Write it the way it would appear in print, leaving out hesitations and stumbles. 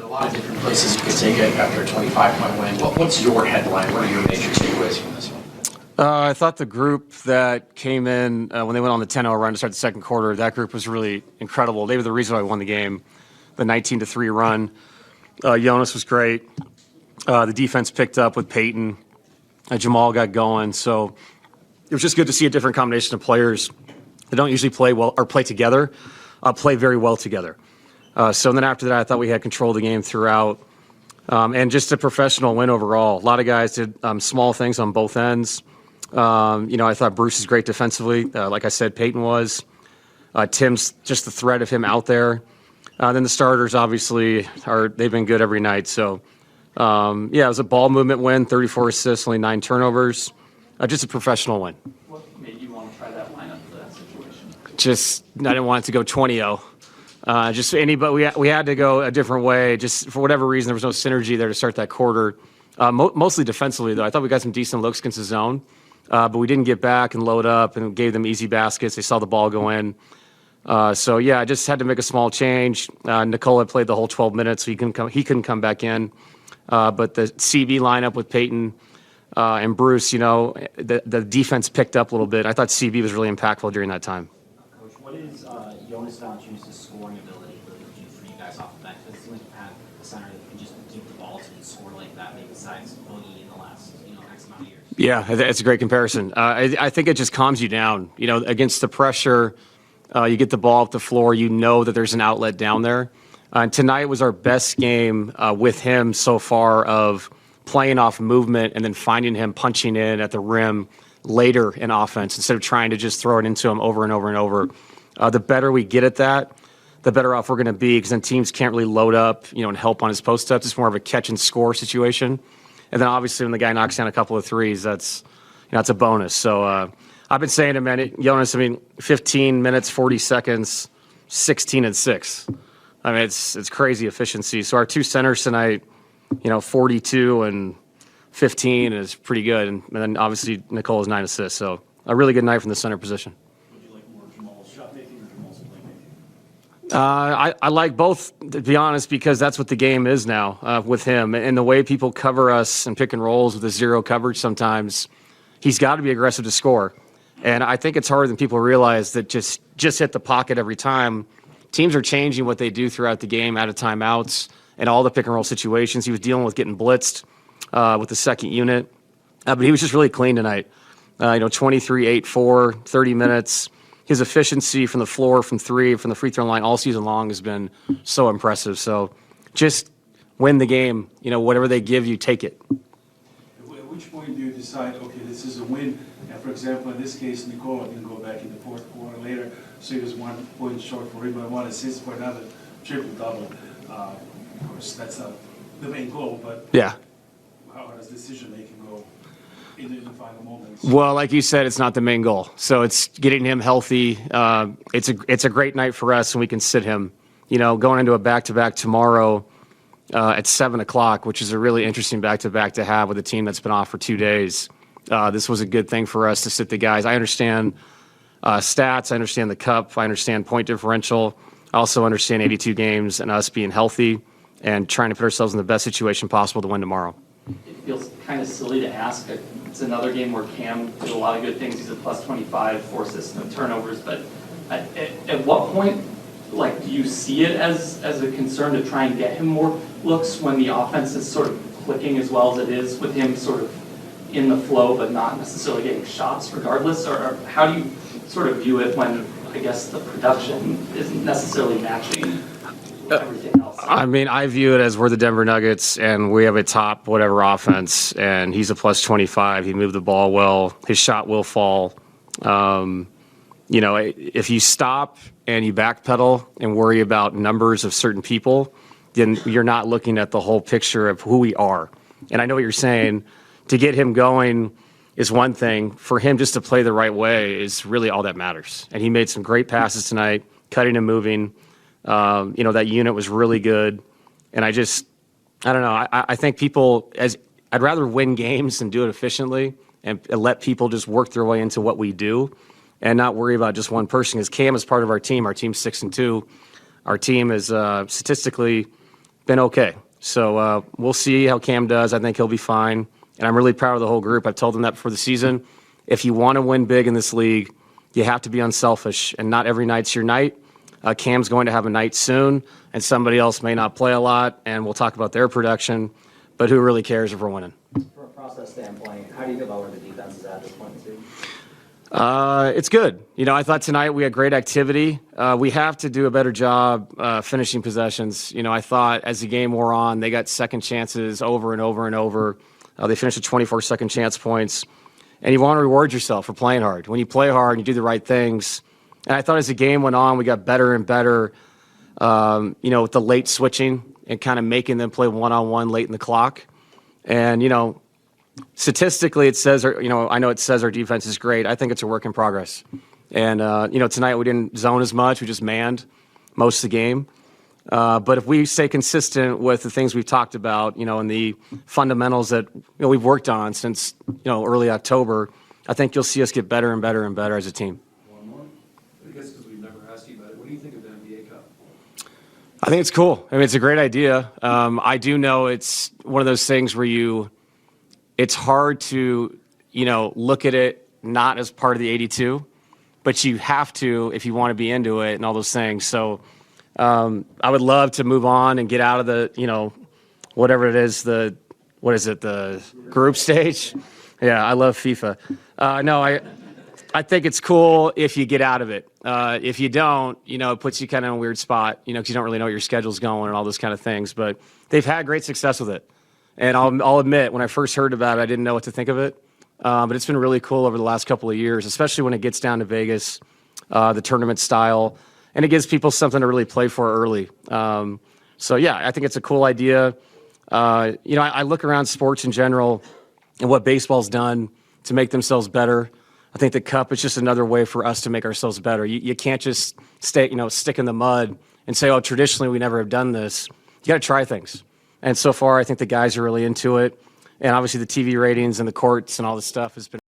lot of different places you could take it after a 25-point win. What's your headline? What are your major takeaways from this one? I thought the group that came in when they went on the 10-0 run to start the second quarter, that group was really incredible. They were the reason why I won the game, the 19-3 run. Jonas was great. The defense picked up with Peyton. Jamal got going. So it was just good to see a different combination of players that don't usually play well or play together, play very well together. So then after that, I thought we had control of the game throughout. And just a professional win overall. A lot of guys did small things on both ends. I thought Bruce is great defensively. Like I said, Peyton was. Tim's just the threat of him out there. Then the starters, obviously, they've been good every night. So, it was a ball movement win, 34 assists, only 9 turnovers. Just a professional win. What made you want to try that lineup for that situation? I didn't want it to go 20-0. We had to go a different way. Just for whatever reason, there was no synergy there to start that quarter. Mostly defensively, though. I thought we got some decent looks against the zone. But we didn't get back and load up and gave them easy baskets. They saw the ball go in. I just had to make a small change. Nikola played the whole 12 minutes, so he couldn't come back in. But the CB lineup with Peyton and Bruce, the defense picked up a little bit. I thought CB was really impactful during that time. Coach, what is Jonas Valanciunas' scoring ability do for you guys off the bench? It seems like you've had a center that can just keep the ball to score like that, maybe besides Boogie in the last X amount of years. Yeah, it's a great comparison. I think it just calms you down. Against the pressure, you get the ball up the floor, that there's an outlet down there. Tonight was our best game with him so far of playing off movement and then finding him punching in at the rim later in offense instead of trying to just throw it into him over and over and over. The better we get at that, the better off we're going to be because then teams can't really load up, and help on his post-ups. It's more of a catch and score situation. And then obviously when the guy knocks down a couple of threes, that's a bonus. So I've been saying to him, man, Jonas, 15 minutes, 40 seconds, 16 and 6. It's crazy efficiency. So our two centers tonight, 42 and 15 is pretty good. And then obviously Nicola's 9 assists. So a really good night from the center position. Would you like more Jamal's shot making or Jamal's playmaking? I like both, to be honest, because that's what the game is now with him. And the way people cover us and pick and rolls with the zero coverage sometimes, he's got to be aggressive to score. And I think it's harder than people realize that just hit the pocket every time. Teams are changing what they do throughout the game, out of timeouts, and all the pick and roll situations. He was dealing with getting blitzed with the second unit. But he was just really clean tonight. 23, 8, 4, 30 minutes. His efficiency from the floor, from three, from the free throw line all season long has been so impressive. So just win the game. Whatever they give you, take it. At which point do you decide, okay, this is a win? And for example, in this case, Nikola didn't go back in the fourth quarter later, so he was 1 point short for rebound, 1 assist for another triple-double. Of course, that's not the main goal, but yeah. How does decision-making go in the final moments? Well, like you said, it's not the main goal. So it's getting him healthy. It's a great night for us, and we can sit him. Going into a back-to-back tomorrow at 7 o'clock, which is a really interesting back-to-back to have with a team that's been off for 2 days. This was a good thing for us to sit the guys. I understand stats. I understand the cup. I understand point differential. I also understand 82 games and us being healthy and trying to put ourselves in the best situation possible to win tomorrow. It feels kind of silly to ask. It's another game where Cam did a lot of good things. He's a plus 25, 4 assists, no turnovers. But at what point, do you see it as a concern to try and get him more looks when the offense is sort of clicking as well as it is with him sort of in the flow but not necessarily getting shots regardless? Or how do you sort of view it when, I guess, the production isn't necessarily matching everything else? I view it as we're the Denver Nuggets and we have a top whatever offense and he's a plus 25. He moved the ball well. His shot will fall. If you stop and you backpedal and worry about numbers of certain people, then you're not looking at the whole picture of who we are. And I know what you're saying. To get him going is one thing. For him just to play the right way is really all that matters. And he made some great passes tonight, cutting and moving. That unit was really good. And I don't know. I think I'd rather win games than do it efficiently and let people just work their way into what we do and not worry about just one person. Because Cam is part of our team. Our team's 6-2. Our team is statistically been okay. So we'll see how Cam does. I think he'll be fine. And I'm really proud of the whole group. I've told them that before the season. If you want to win big in this league, you have to be unselfish, and not every night's your night. Cam's going to have a night soon, and somebody else may not play a lot, and we'll talk about their production, but who really cares if we're winning? From a process standpoint, how do you feel about where the defense is at this point, too? It's good. I thought tonight we had great activity. We have to do a better job finishing possessions. I thought as the game wore on, they got second chances over and over and over. They finished with 24 second chance points. And you want to reward yourself for playing hard. When you play hard and you do the right things. And I thought as the game went on, we got better and better, with the late switching and kind of making them play one-on-one late in the clock. And, statistically, it says, I know it says our defense is great. I think it's a work in progress. And, tonight we didn't zone as much. We just manned most of the game. But if we stay consistent with the things we've talked about, and the fundamentals that we've worked on since, early October, I think you'll see us get better and better and better as a team. One more. I guess because we've never asked you about it. What do you think of the NBA Cup? I think it's cool. I mean, it's a great idea. I do know it's one of those things where it's hard to, look at it not as part of the 82, but you have to if you want to be into it and all those things. So I would love to move on and get out of the, whatever it is, the group stage? Yeah, I love FIFA. No, I think it's cool if you get out of it. If you don't, it puts you kind of in a weird spot, because you don't really know what your schedule's going and all those kind of things. But they've had great success with it. And I'll admit, when I first heard about it, I didn't know what to think of it. But it's been really cool over the last couple of years, especially when it gets down to Vegas, the tournament style. And it gives people something to really play for early. So, yeah, I think it's a cool idea. I look around sports in general and what baseball's done to make themselves better. I think the Cup is just another way for us to make ourselves better. You can't just stick in the mud and say, oh, traditionally we never have done this. You got to try things. And so far, I think the guys are really into it. And obviously the TV ratings and the courts and all this stuff has been